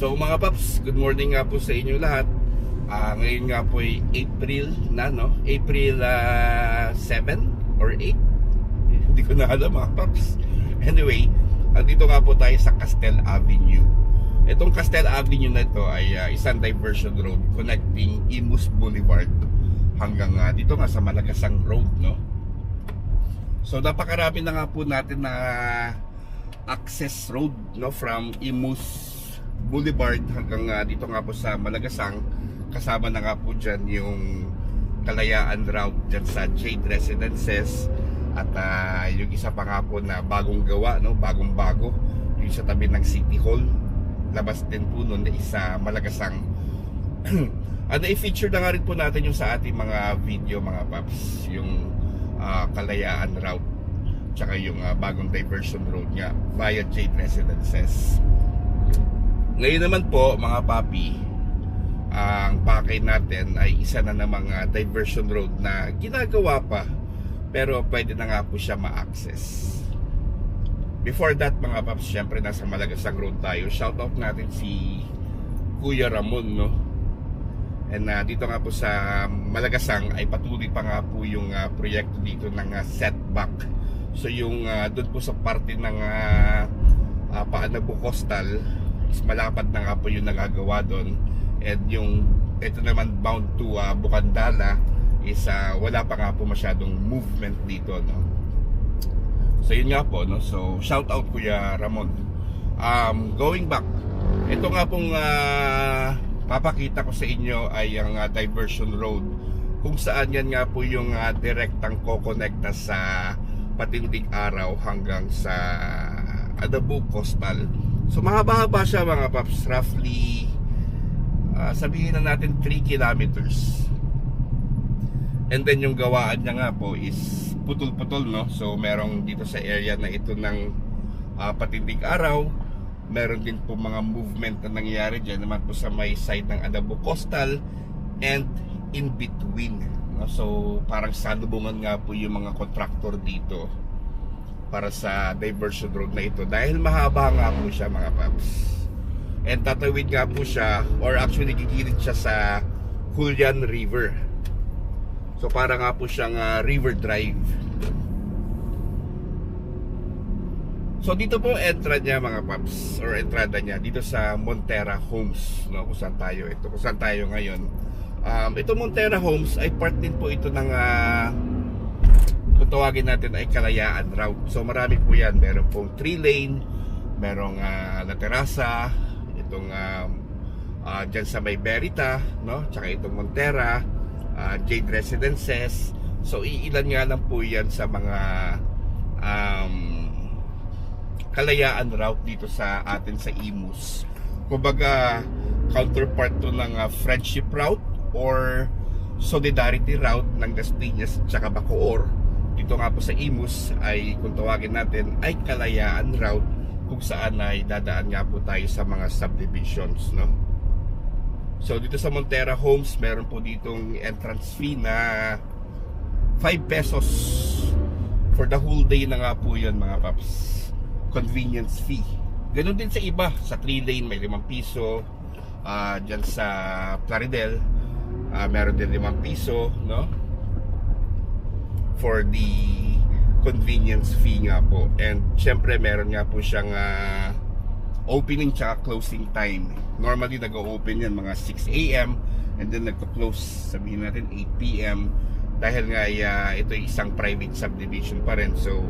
So mga paps, good morning nga po sa inyo lahat. Ngayon nga po ay April na, no? April 7 or 8. Hindi ko na alam mga paps. Anyway, dito nga po tayo sa Castell Avenue. Itong Castell Avenue na ito ay isang diversion road connecting Imus Boulevard hanggang dito nga sa Malagasang Road, no? So napakarami na nga po natin na access road, no, from Imus Boulevard hanggang dito nga po sa Malagasang. Kasama na nga po dyan yung Kalayaan route dyan sa Jade Residences. At yung isa pa nga po na bagong gawa, no, bagong bago, yung sa tabi ng City Hall. Labas din po nun na isa Malagasang. At i-feature na nga rin po natin yung sa ating mga video mga paps, yung Kalayaan route tsaka yung bagong diversion road nga via Jade Residences. Ngayon naman po mga papi, ang pakay natin ay isa na namang diversion road na ginagawa pa pero pwede na nga po siya ma-access. Before that mga paps, syempre nasa Malagasang Road tayo. Shoutout natin si Kuya Ramon, no? And dito nga po sa Malagasang ay patuloy pa nga po yung proyekto dito ng setback. So yung doon po sa parte ng Paanabu Coastal is malapad na nga po yung nagagawa doon. And yung ito naman bound to Bukandala is wala pa nga po masyadong movement dito, no? So yun nga po, no? So shout out Kuya Ramon. Going back, ito nga pong papakita ko sa inyo ay ang diversion road kung saan yan nga po yung direktang kokonekta sa Patinding Araw hanggang sa Adabu Coastal. So mahaba-haba siya mga paps, roughly sabihin na natin 3 kilometers. And then yung gawaan niya nga po is putol-putol, no? So merong dito sa area na ito ng Patinding Araw, meron din po mga movement na nangyayari dyan naman po sa may side ng Adabu Coastal and in between, no? So parang salubungan nga po yung mga contractor dito para sa diversion road na ito dahil mahaba nga po siya mga paps. And tatawid nga po siya, or actually gigilid siya sa Julian River. So para nga po siyang river drive. So dito po entrada niya mga paps, or entrada niya dito sa Montera Homes, no, kung saan tayo ito, kung saan tayo ngayon. Ito Montera Homes ay part din po ito ng kung tawagin natin ay Kalayaan route. So marami po yan, meron pong 3-lane, merong La Terraza, itong dyan sa may Berita, no, tsaka itong Montera, Jade Residences. So iilan nga lang po yan sa mga Kalayaan route dito sa atin sa Imus. Kumbaga counterpart to ng Friendship route or Solidarity route ng Las Piñas tsaka Bacoor. Dito nga po sa Imus ay kung tawagin natin ay Kalayaan route, kung saan ay dadaan nga po tayo sa mga subdivisions, no? So dito sa Montera Homes, meron po ditong entrance fee na 5 pesos for the whole day na nga po yun mga paps. Convenience fee. Ganun din sa iba, sa 3-lane may 5 piso, dyan sa Plaridel meron din 5 piso, no, for the convenience fee nga po. And syempre meron nga po siyang opening tsaka closing time. Normally nag-open yan mga 6 AM and then nagko-close sabihin natin 8 PM dahil nga ito ay isang private subdivision pa rin. So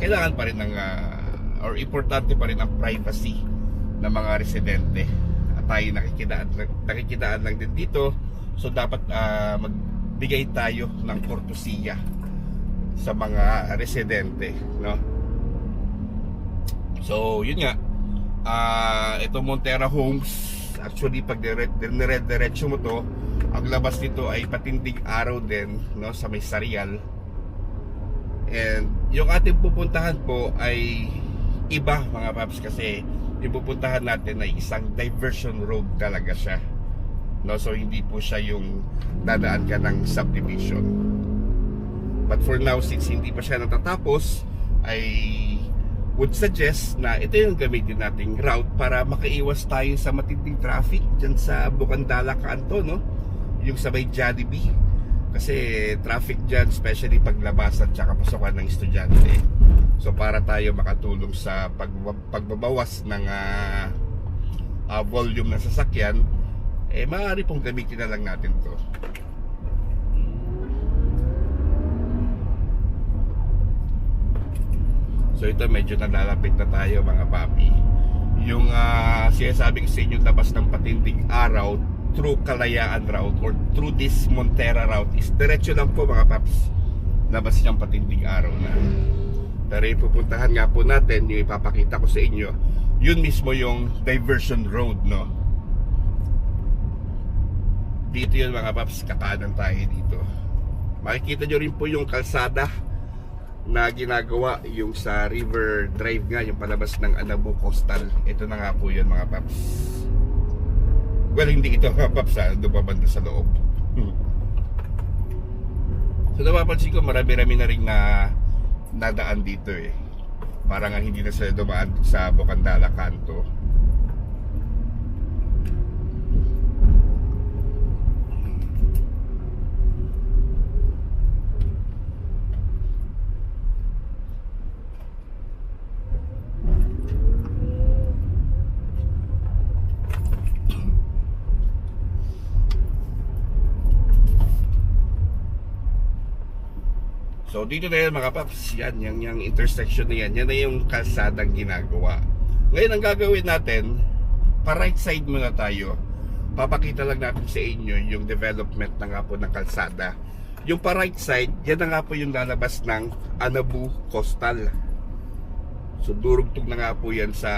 kailangan pa rin ng or importante pa rin ang privacy ng mga residente. At tayo nakikitaan lang din dito. So dapat magbigay tayo ng kortesiya sa mga residente, no? So yun nga, ito Montera Homes, actually pag dire-diretso mo to, ang labas nito ay Patinding Araw din, no, sa may Sarial. And yung ating pupuntahan po ay iba mga paps, kasi yung pupuntahan natin ay isang diversion road talaga siya, no? So hindi po siya yung dadaan ka ng subdivision. But for now, since hindi pa siya natatapos, ay would suggest na ito yung gamitin nating route para makaiwas tayo sa matinding traffic dyan sa Bukandala Kanto, no? Yung sa may Jollibee. Kasi traffic dyan, especially paglabasan tsaka pasukan ng estudyante. So para tayo makatulong sa pagbabawas ng volume ng sasakyan, maaari pong gamitin na lang natin to. So ito medyo nalalapit na tayo mga papi. Yung sinasabing sa inyo labas ng patinding araw through Kalayaan route or through this Montera route is diretso lang po mga paps. Labas niyang patinding araw na. Pero ipupuntahan nga po natin, yung ipapakita ko sa inyo, yun mismo yung diversion road, no? Dito yun mga paps, kakanan tayo dito. Makikita nyo rin po yung kalsada na ginagawa yung sa River Drive nga, yung palabas ng Anabo Coastal. Ito na nga po yun mga paps. Well, hindi ito mga paps, doon pa banda sa loob. So napapansin ko marami-rami na rin na nadaan dito eh. Parang nga hindi na sila dumaan sa Bukandala Kanto. So dito na yan mga paps, yan, yung intersection na yan na yung kalsadang ginagawa. Ngayon ang gagawin natin, pa right side muna tayo. Papakita lang natin sa inyo yung development na nga po ng kalsada. Yung pa right side, yan na nga po yung lalabas ng Anabu Coastal. So durugtog na nga po yan sa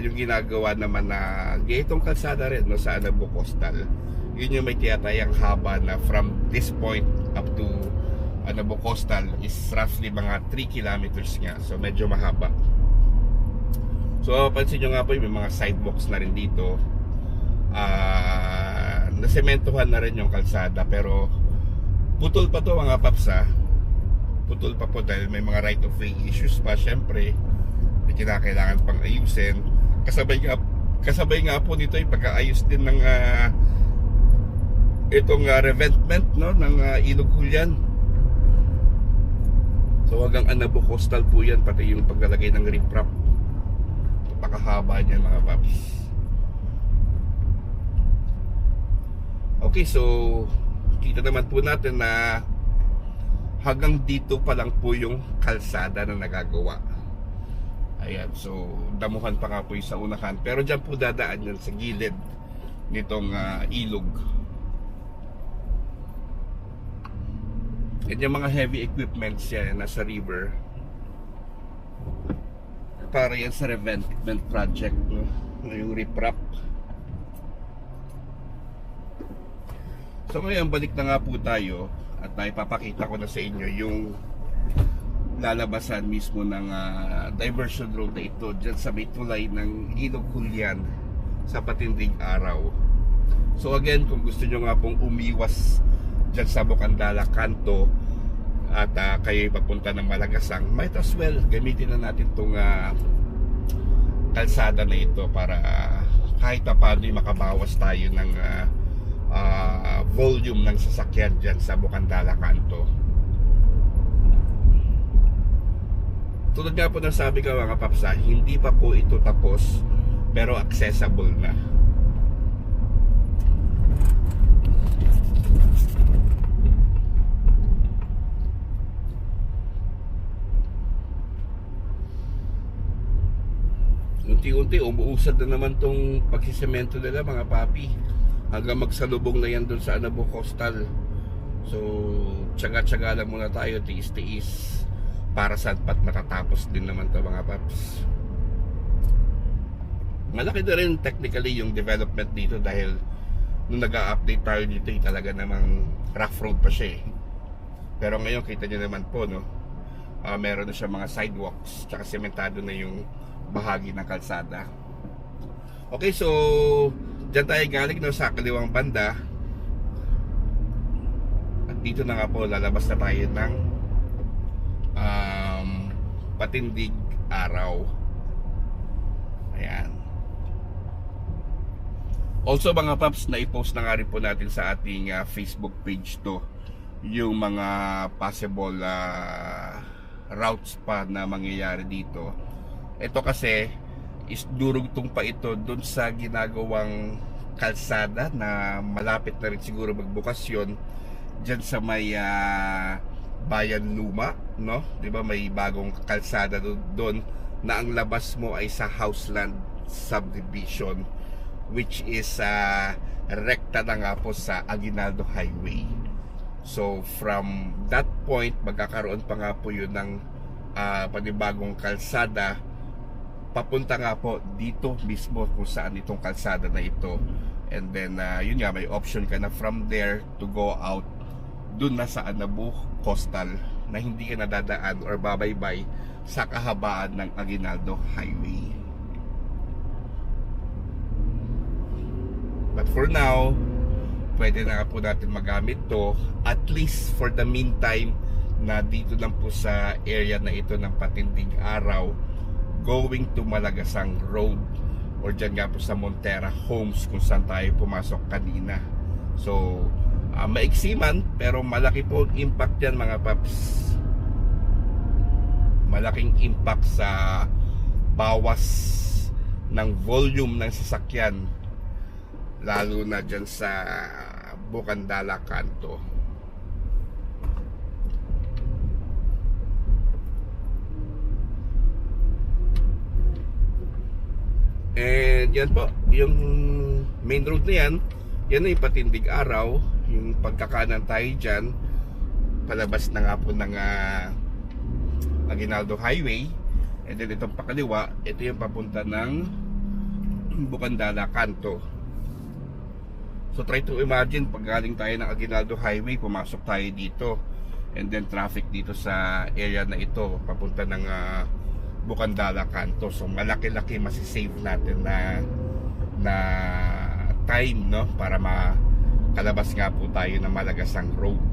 yung ginagawa naman na gayetong kalsada rin, no, sa Anabu Coastal. Yun yung may tiyatayang haba na from this point up to Anabo Coastal is roughly mga 3 kilometers nga. So medyo mahaba. So pansin nyo nga po, may mga sidewalks na rin dito. Nasementohan na rin yung kalsada, pero putol pa to mga paps ha. Putol pa po dahil may mga right of way issues pa. Syempre may kinakailangan pang ayusin. Kasabay nga po nito ay pagkaayos din ng itong revetment, no, ng Ilog Hulyan. So hanggang Anabo Coastal po yan, pati yung paglalagay ng riprap. Napakahaba niyan mga paps. Okay, so kita naman po natin na hanggang dito pa lang po yung kalsada na nagagawa. Ayan, so damuhan pa nga po yung sa unahan. Pero dyan po dadaan yan sa gilid nitong ilog. Yan yung mga heavy equipments yan nasa river. Para yan sa revetment project, no? Yung riprap. So ngayon balik na nga po tayo at ipapakita ko na sa inyo yung lalabasan mismo ng diversion road na ito dyan sa may tulay ng Ilog Hulyan sa patinding araw. So again, kung gusto nyo nga pong umiwas dyan sa Bukandala Kanto at kayo papunta ng Malagasang, might as well gamitin na natin itong kalsada na ito para kahit na paano makabawas tayo ng volume ng sasakyan dyan sa Bukandala Kanto. Tulad nga po ng sabi ko mga papsa, hindi pa po ito tapos pero accessible na. Unti-unti umuusad na naman tong pagsisemento nila mga papi, hanggang magsalubong na yan dun sa Anabo Coastal. So tsaga-tsaga lang muna tayo, tiis-tiis, para saan pat matatapos din naman to mga paps. Malaki na rin technically yung development dito dahil nung nag-a-update tayo dito talaga namang rough road pa siya eh. Pero ngayon kita nyo naman po, no, meron na siya mga sidewalks, tsaka sementado na yung bahagi ng kalsada. Okay, so dyan tayo galing, no, sa kaliwang banda. At dito na nga po lalabas na tayo ng Patindig araw. Ayan. Also mga paps, na-post na nga rin po natin sa ating Facebook page to yung mga possible routes pa na mangyayari dito. Ito kasi is durugtong pa ito dun sa ginagawang kalsada na malapit na rin siguro magbukas yun dyan sa may Bayan Luma, no? 'Di ba may bagong kalsada doon na ang labas mo ay sa Houseland Subdivision, which is rekta na nga po sa Aguinaldo Highway. So from that point, magkakaroon pa nga po yun ng panibagong kalsada papunta nga po dito mismo kung saan itong kalsada na ito. And then yun nga, may option ka na from there to go out dun na sa Anabu Coastal na hindi ka nadadaan or babaybay sa kahabaan ng Aguinaldo Highway. But for now, pwede na po natin magamit to, at least for the meantime, na dito lang po sa area na ito ng Patinding Araw, going to Malagasang Road, or dyan nga po sa Montera Homes kung saan tayo pumasok kanina. So maiksi man, pero malaki po ang impact yan mga paps. Malaking impact sa bawas ng volume ng sasakyan, lalo na dyan sa Bukandala Kanto. And yan po, yung main road na yan, yan ay Patindig Araw. Yung pagkakanan tayo dyan, palabas na nga po ng Aguinaldo Highway. And then itong pakaliwa, ito yung papunta ng Bukandala Kanto. So try to imagine, pag galing tayo ng Aguinaldo Highway, pumasok tayo dito, and then traffic dito sa area na ito papunta ng Bukandala Kanto. So malaki-laki masisave natin na time, no, para makalabas nga po tayo ng Malagasang Road.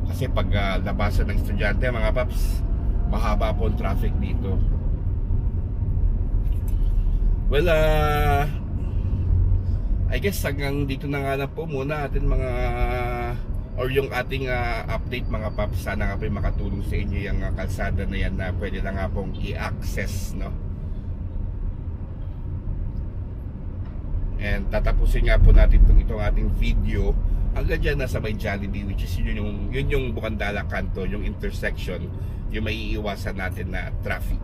Kasi pag labasan ng estudyante mga paps, mahaba po ang traffic dito. Well, I guess hanggang dito na nga lang po muna atin mga or yung ating update mga paps. Sana nga po makatulong sa inyo yung kalsada na yan na pwede lang nga pong i-access, no? And tatapusin nga po natin itong ating video hanggang dyan nasa may Jollibee, which is yun yung Bukandala Kanto, yung intersection, yung may iiwasan natin na traffic.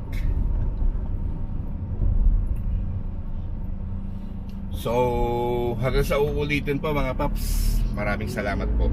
So hanggang sa uulitin pa mga paps, maraming salamat po.